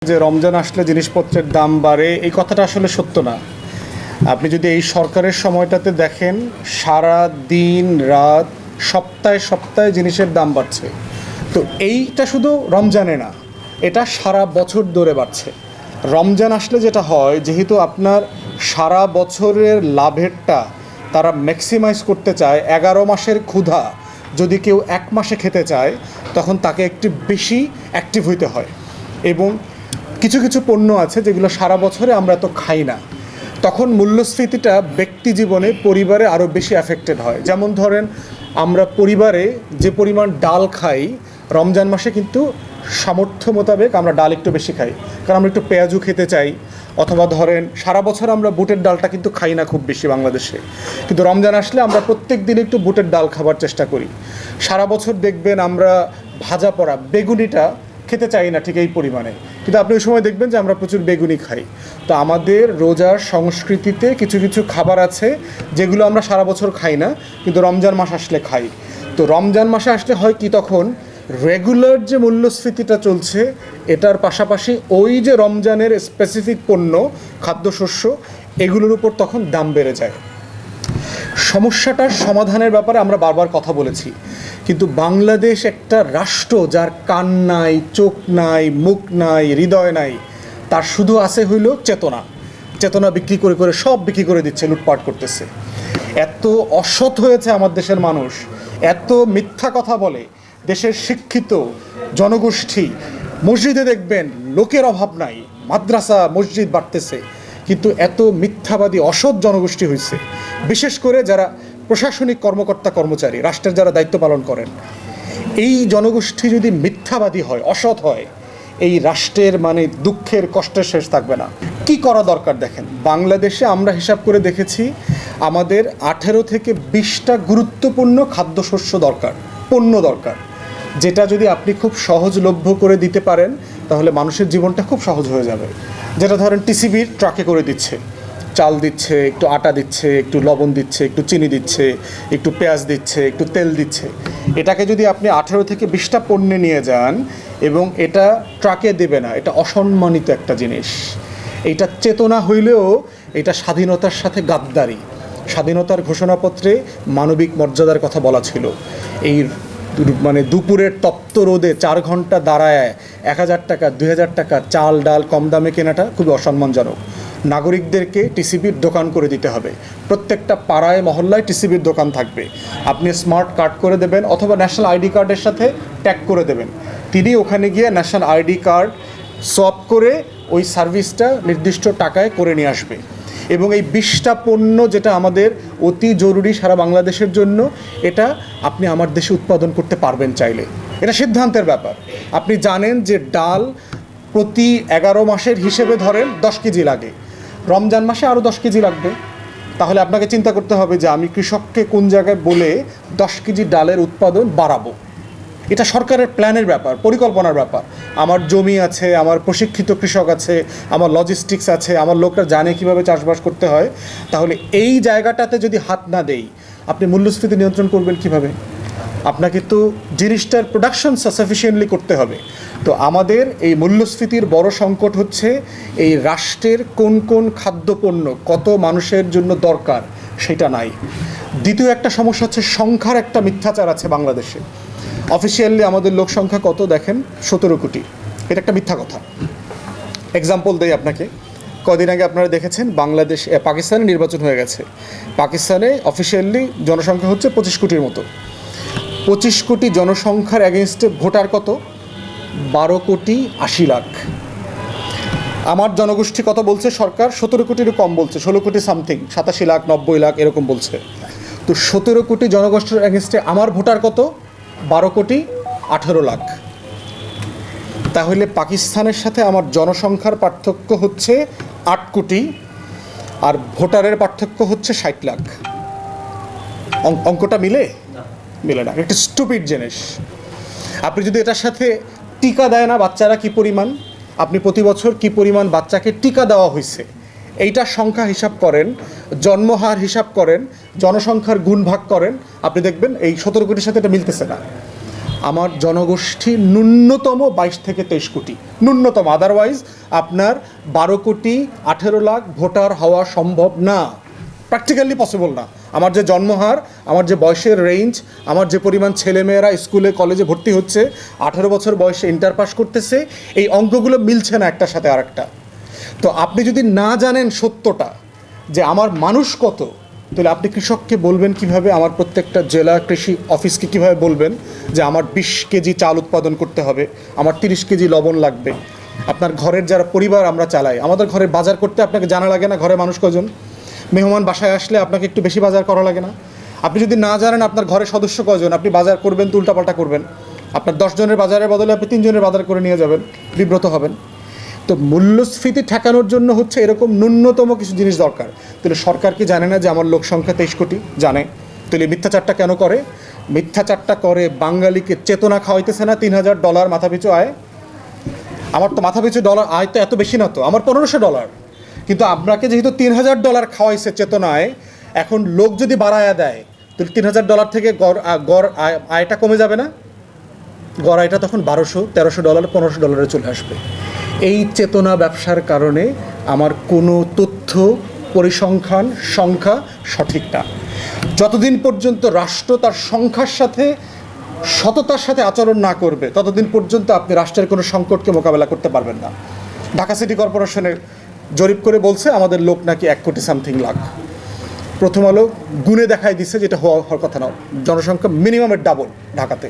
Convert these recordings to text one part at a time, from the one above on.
যে রমজান আসলে জিনিসপত্রের দাম বাড়ে এই কথাটা আসলে সত্য না। আপনি যদি এই সরকারের সময়টাতে দেখেন, সারা দিন রাত সপ্তাহে সপ্তাহে জিনিসের দাম বাড়ছে। তো এইটা শুধু রমজানে না, এটা সারা বছর ধরে বাড়ছে। রমজান আসলে যেটা হয়, যেহেতু আপনার সারা বছরের লাভেরটা তারা ম্যাক্সিমাইজ করতে চায়, 11 মাসের ক্ষুধা যদি কেউ এক মাসে খেতে চায় তখন তাকে একটু বেশি অ্যাক্টিভ হইতে হয়। এবং কিছু কিছু পণ্য আছে যেগুলো সারা বছরে আমরা তো খাই না, তখন মূল্যস্ফীতিটা ব্যক্তি জীবনে পরিবারে আরও বেশি অ্যাফেক্টেড হয়। যেমন ধরেন, আমরা পরিবারে যে পরিমাণ ডাল খাই, রমজান মাসে কিন্তু সামর্থ্য মোতাবেক আমরা ডাল একটু বেশি খাই, কারণ আমরা একটু পেঁয়াজু খেতে চাই। অথবা ধরেন, সারা বছর আমরা বুটের ডালটা কিন্তু খাই না খুব বেশি বাংলাদেশে, কিন্তু রমজান আসলে আমরা প্রত্যেক দিন একটু বুটের ডাল খাবার চেষ্টা করি। সারা বছর দেখবেন আমরা ভাজা পড়া বেগুনিটা খেতে চাই না ঠিক এই পরিমাণে, কিন্তু আপনি ওই সময় দেখবেন যে আমরা প্রচুর বেগুনি খাই। তো আমাদের রোজার সংস্কৃতিতে কিছু কিছু খাবার আছে যেগুলো আমরা সারা বছর খাই না, কিন্তু রমজান মাস আসলে খাই। তো রমজান মাসে আসলে হয় কি, তখন রেগুলার যে মূল্যস্ফীতিটা চলছে এটার পাশাপাশি ওই যে রমজানের স্পেসিফিক পণ্য, খাদ্যশস্য, এগুলোর উপর তখন দাম বেড়ে যায়। সমস্যাটার সমাধানের ব্যাপারে আমরা বারবার কথা বলেছি, কিন্তু বাংলাদেশ একটা রাষ্ট্র যার কান নাই, চোখ নাই, মুখ নাই, হৃদয় নাই, তার শুধু আছে হইল চেতনা। চেতনা বিক্রি করে করে সব বিক্রি করে দিচ্ছে, লুটপাট করতেছে। এত অসৎ হয়েছে আমার দেশের মানুষ, এত মিথ্যা কথা বলে। দেশের শিক্ষিত জনগোষ্ঠী, মসজিদে দেখবেন লোকের অভাব নাই, মাদ্রাসা মসজিদ বাড়তেছে, কিন্তু এত মিথ্যাবাদী অসৎ জনগোষ্ঠী হয়েছে, বিশেষ করে যারা প্রশাসনিক কর্মকর্তা কর্মচারী, রাষ্ট্রের যারা দায়িত্ব পালন করেন। এই জনগোষ্ঠী যদি মিথ্যাবাদী হয়, অসৎ হয়, এই রাষ্ট্রের মানে দুঃখের কষ্টের শেষ থাকবে না। কি করা দরকার দেখেন, বাংলাদেশে আমরা হিসাব করে দেখেছি আমাদের 18 থেকে 20টা গুরুত্বপূর্ণ খাদ্যশস্য দরকার, পণ্য দরকার, যেটা যদি আপনি খুব সহজলভ্য করে দিতে পারেন তাহলে মানুষের জীবনটা খুব সহজ হয়ে যাবে। যেটা ধরেন টিসিবির ট্রাকে করে দিচ্ছে, চাল দিচ্ছে, একটু আটা দিচ্ছে, একটু লবণ দিচ্ছে, একটু চিনি দিচ্ছে, একটু পেঁয়াজ দিচ্ছে, একটু তেল দিচ্ছে। এটাকে যদি আপনি 18 থেকে 20টা পণ্যে নিয়ে যান এবং এটা ট্রাকে দেবে না, এটা অসম্মানিত একটা জিনিস। এইটা চেতনা হইলেও এটা স্বাধীনতার সাথে গাদ্দারি। স্বাধীনতার ঘোষণাপত্রে মানবিক মর্যাদার কথা বলা ছিল। এই মানে দুপুরের তপ্ত রোদে 4 ঘন্টা দাঁড়ায় 1000 টাকা 2000 টাকা চাল ডাল কম দামে কেনাটা খুবই অসম্মানজনক। নাগরিকদেরকে টিসিবির দোকান করে দিতে হবে, প্রত্যেকটা পাড়ায় মহল্লায় টিসিবির দোকান থাকবে। আপনি স্মার্ট কার্ড করে দেবেন অথবা ন্যাশনাল আইডি কার্ডের সাথে ট্যাগ করে দেবেন, তিনি ওখানে গিয়ে ন্যাশনাল আইডি কার্ড সোয়াপ করে ওই সার্ভিসটা নির্দিষ্ট টাকায় করে নিয়ে আসবে। এবং এই 20টা পণ্য যেটা আমাদের অতি জরুরি সারা বাংলাদেশের জন্য, এটা আপনি আমার দেশে উৎপাদন করতে পারবেন চাইলে। এটা সিদ্ধান্তের ব্যাপার। আপনি জানেন যে ডাল প্রতি 11 মাসের হিসেবে ধরেন 10 কেজি লাগে, রমজান মাসে আরও 10 কেজি লাগবে। তাহলে আপনাকে চিন্তা করতে হবে যে আমি কৃষককে কোন জায়গায় বলে 10 কেজি ডালের উৎপাদন বাড়াবো। এটা সরকারের প্ল্যানের ব্যাপার, পরিকল্পনার ব্যাপার। আমার জমি আছে, আমার প্রশিক্ষিত কৃষক আছে, আমার লজিস্টিক্স আছে, আমার লোকরা জানে কীভাবে চাষবাস করতে হয়। তাহলে এই জায়গাটাতে যদি হাত না দেই, আপনি মূল্যস্ফীতি নিয়ন্ত্রণ করবেন কিভাবে? আপনাকে তো জিনিসটার প্রোডাকশন সাফিসিয়েন্টলি করতে হবে। তো আমাদের এই মূল্যস্ফীতির বড় সংকট হচ্ছে এই রাষ্ট্রের কোন কোন খাদ্যপণ্য কত মানুষের জন্য দরকার সেটা নাই। দ্বিতীয় একটা সমস্যা হচ্ছে সংখ্যার একটা মিথ্যাচার আছে বাংলাদেশে। অফিসিয়ালি আমাদের লোক সংখ্যা কত দেখেন, 17 কোটি। এটা একটা মিথ্যা কথা। এক্সাম্পল দেই আপনাকে। কদিন আগে আপনারা দেখেছেন পাকিস্তানে নির্বাচন হয়ে গেছে। পাকিস্তানে অফিসিয়ালি জনসংখ্যা হচ্ছে 25 কোটির মতো। 25 কোটি জনসংখ্যার অ্যাগেনস্টে ভোটার কত? 12 কোটি 80 লাখ। আমার জনগোষ্ঠী কত বলছে সরকার? 17 কোটিরও কম বলছে, 16 কোটি সামথিং, 87 লাখ 90 লাখ এরকম বলছে। তো 17 কোটি জনগোষ্ঠীর অ্যাগেনস্টে আমার ভোটার কত? 12 কোটি 18 লাখ। তাহলে পাকিস্তানের সাথে আমার জনসংখ্যার পার্থক্য হচ্ছে 8 কোটি, আর ভোটারের পার্থক্য হচ্ছে 60 লাখ। অঙ্কটা মিলে না, একটা স্টুপিড জিনিস। আপনি যদি এটার সাথে টিকা দেয় না বাচ্চারা কি পরিমাণ, আপনি প্রতি বছর কি পরিমাণ বাচ্চাকে টিকা দেওয়া হয়েছে এইটার সংখ্যা হিসাব করেন, জন্মহার হিসাব করেন, জনসংখ্যার গুণ ভাগ করেন, আপনি দেখবেন এই 17 কোটির সাথে এটা মিলতেছে না। আমার জনগোষ্ঠী ন্যূনতম 22 থেকে 23 কোটি, ন্যূনতম। আদারওয়াইজ আপনার 12 কোটি 18 লাখ ভোটার হওয়া সম্ভব না, প্র্যাকটিক্যালি পসিবল না। আমার যে জন্মহার, আমার যে বয়সের রেঞ্জ, আমার যে পরিমাণ ছেলেমেয়েরা স্কুলে কলেজে ভর্তি হচ্ছে, 18 বছর বয়সে ইন্টার পাস করতেছে, এই অঙ্কগুলো মিলছে না একটার সাথে আরেকটা। তো আপনি যদি না জানেন সত্যটা যে আমার মানুষ কত, তাহলে আপনি কৃষককে বলবেন কিভাবে, আমার প্রত্যেকটা জেলা কৃষি অফিসকে কিভাবে বলবেন যে আমার 20 কেজি চাল উৎপাদন করতে হবে, আমার 30 কেজি লবণ লাগবে। আপনার ঘরের যারা পরিবার আমরা চালাই, আমাদের ঘরের বাজার করতে আপনাকে জানা লাগে না ঘরে মানুষ কজন, মেহমান বাসায় আসলে আপনাকে একটু বেশি বাজার করা লাগে না? আপনি যদি না জানেন আপনার ঘরের সদস্য কজন, আপনি বাজার করবেন তো উল্টাপাল্টা করবেন, আপনার 10 জনের বাজারের বদলে আপনি 3 জনের বাজার করে নিয়ে যাবেন, বিব্রত হবেন। তো মূল্যস্ফীতি ঠেকানোর জন্য হচ্ছে এরকম ন্যূনতম কিছু জিনিস দরকার। তাহলে সরকার কি জানে না যে আমার লোক সংখ্যা 23 কোটি? জানে। তাহলে মিথ্যাচারটা কেন করে? মিথ্যাচারটা করে বাঙালিকে চেতনা খাওয়াইতেছে না। $3000 মাথাপিছু আয়। আমার তো মাথাপিছু ডলার আয় তো এত বেশি না, তো আমার $1500। কিন্তু আপনাকে যেহেতু $3000 খাওয়াইছে চেতনায়, এখন লোক যদি বাড়ায়া দেয় তাহলে $3000 থেকে গড় আয়টা কমে যাবে না? গড় আয়টা তখন $1200, $1300, $1500 চলে আসবে। এই চেতনা ব্যবসার কারণে আমার কোনো তথ্য পরিসংখ্যান সংখ্যা সঠিক না। যতদিন পর্যন্ত রাষ্ট্র তার সংখ্যার সাথে সততার সাথে আচরণ না করবে, ততদিন পর্যন্ত আপনি রাষ্ট্রের কোনো সংকটকে মোকাবেলা করতে পারবেন না। ঢাকা সিটি কর্পোরেশনের জরিপ করে বলছে আমাদের লোক নাকি 1 কোটি সামথিং লাখ। প্রথম আলো গুণে দেখাই দিচ্ছে, যেটা হওয়ার কথা না। জনসংখ্যা মিনিমামের ডাবল ঢাকাতে।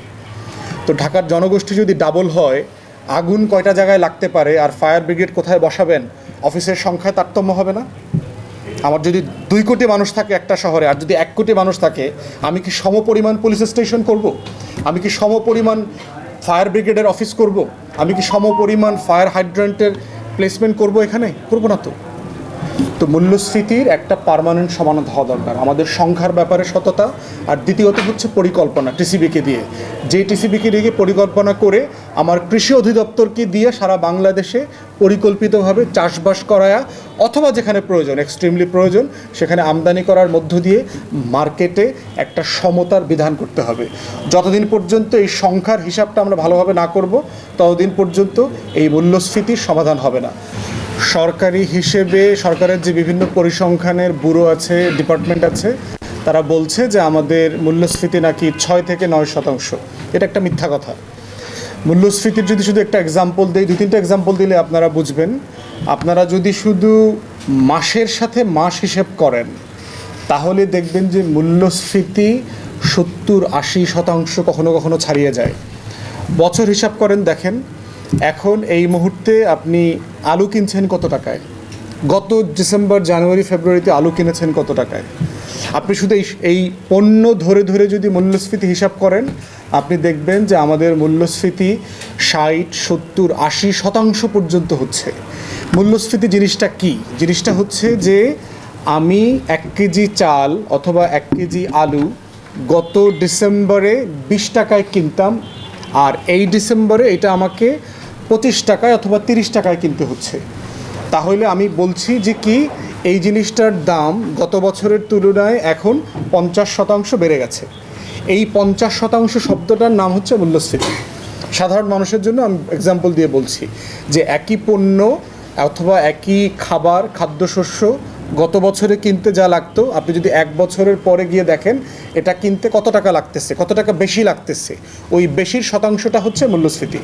তো ঢাকার জনগোষ্ঠী যদি ডাবল হয়, আগুন কয়টা জায়গায় লাগতে পারে, আর ফায়ার ব্রিগেড কোথায় বসাবেন, অফিসের সংখ্যায় তারতম্য হবে না? আমার যদি 2 কোটি মানুষ থাকে একটা শহরে, আর যদি 1 কোটি মানুষ থাকে, আমি কি সমপরিমাণ পুলিশ স্টেশন করব? আমি কি সমপরিমাণ ফায়ার ব্রিগেডের অফিস করব? আমি কি সমপরিমাণ ফায়ার হাইড্রেন্টের প্লেসমেন্ট করব? এখানে করব না তো। তো মূল্যস্ফীতির একটা পার্মানেন্ট সমাধান হওয়া দরকার, আমাদের সংখ্যার ব্যাপারে সততা, আর দ্বিতীয়ত হচ্ছে পরিকল্পনা টিসিবিকে দিয়ে। যে টিসিবিকে দিয়ে পরিকল্পনা করে আমার কৃষি অধিদপ্তরকে দিয়ে সারা বাংলাদেশে পরিকল্পিতভাবে চাষবাস করায়া, অথবা যেখানে প্রয়োজন, এক্সট্রিমলি প্রয়োজন, সেখানে আমদানি করার মধ্য দিয়ে মার্কেটে একটা সমতার বিধান করতে হবে। যতদিন পর্যন্ত এই সংখ্যার হিসাবটা আমরা ভালোভাবে না করব, ততদিন পর্যন্ত এই মূল্যস্ফীতির সমাধান হবে না। সরকারি হিসেবে সরকারের যে বিভিন্ন পরিসংখ্যানের ব্যুরো আছে, ডিপার্টমেন্ট আছে, তারা বলছে যে আমাদের মূল্যস্ফীতি নাকি 6 থেকে 9%। এটা একটা মিথ্যা কথা। মূল্যস্ফীতির যদি শুধু একটা এক্সাম্পল দেই, 2-3টা এক্সাম্পল দিলে আপনারা বুঝবেন। আপনারা যদি শুধু মাসের সাথে মাস হিসেব করেন, তাহলে দেখবেন যে মূল্যস্ফীতি 70-80% কখনো কখনো ছাড়িয়ে যায়। বছর হিসাব করেন, দেখেন এখন এই মুহূর্তে আপনি আলু কিনছেন কত টাকায়, গত ডিসেম্বর, জানুয়ারি, ফেব্রুয়ারিতে আলু কিনেছেন কত টাকায়। আপনি শুধু এই পণ্য ধরে ধরে যদি মূল্যস্ফীতি হিসাব করেন, আপনি দেখবেন যে আমাদের মূল্যস্ফীতি 60, 70, 80% পর্যন্ত হচ্ছে। মূল্যস্ফীতি জিনিসটা কি? জিনিসটা হচ্ছে যে আমি 1 কেজি চাল অথবা 1 কেজি আলু গত ডিসেম্বরে 20 টাকায় কিনতাম, আর এই ডিসেম্বরে এটা আমাকে 25 টাকায় অথবা 30 টাকায় কিনতে হচ্ছে। তাহলে আমি বলছি যে কি, এই জিনিসটার দাম গত বছরের তুলনায় এখন 50% বেড়ে গেছে। এই 50% শব্দটার নাম হচ্ছে মূল্যস্ফীতি। সাধারণ মানুষের জন্য আমি এক্সাম্পল দিয়ে বলছি যে একই পণ্য অথবা একই খাবার, খাদ্যশস্য গত বছরে কিনতে যা লাগতো, আপনি যদি 1 বছরের পরে গিয়ে দেখেন এটা কিনতে কত টাকা লাগতেছে, কত টাকা বেশি লাগতেছে, ওই বেশির শতাংশটা হচ্ছে মূল্যস্ফীতি।